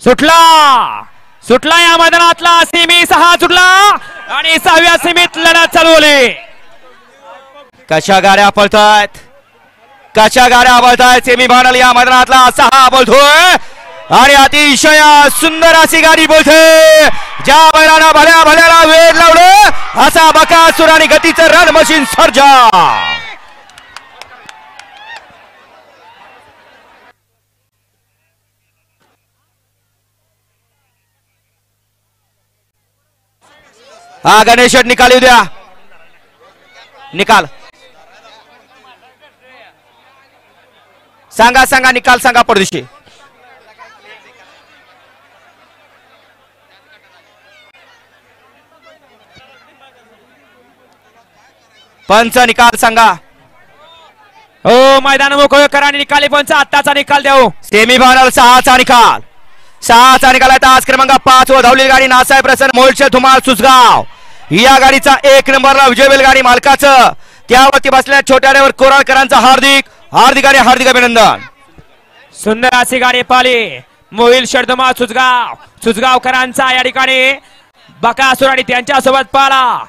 सुटला सुटला या मैदानातला सेमी 6 सुटला आणि 6व्या सेमीत लढत चालवली। कशा गाड्या पळतायत, कशा गाड्या पळतायत। सेमी फायनल या मैदानातला 6 बोलतोय आणि अतिशय सुंदर अशी गाडी बोलते। ज्या बैलानं भल्या भल्याला वेग लावलं असा बकासूर आणि गतीचं रण मशीन सर्जा। हा गणेश निकाल येऊ द्या, निकाल सांगा सांगा, निकाल सांगा परदेशी। पंच निकाल सांगा। हो मैदान मोकळं करा आणि निकाली पंच आताचा निकाल द्याव। सेमी फायनल 6चा निकाल, 6चा निकाल आहे। तास क्रमांक 5 व धावलेली गाडी नासाहेब प्रसन्न मोलशे धुमाळ सुसगाव। या गाडीचा 1 नंबरला विजय बैलगाडी मालकाचं त्यावरती बसलेल्या छोट्या ड्रायव्हर कोराळकरांचा हार्दिक हार्दिक आणि हार्दिक अभिनंदन। सुंदर अशी गाडी पाली मोहिल शर्धुमाळ सुसगाव, सुसगावकरांचा या ठिकाणी बकासूर आणि त्यांच्या सोबत पाला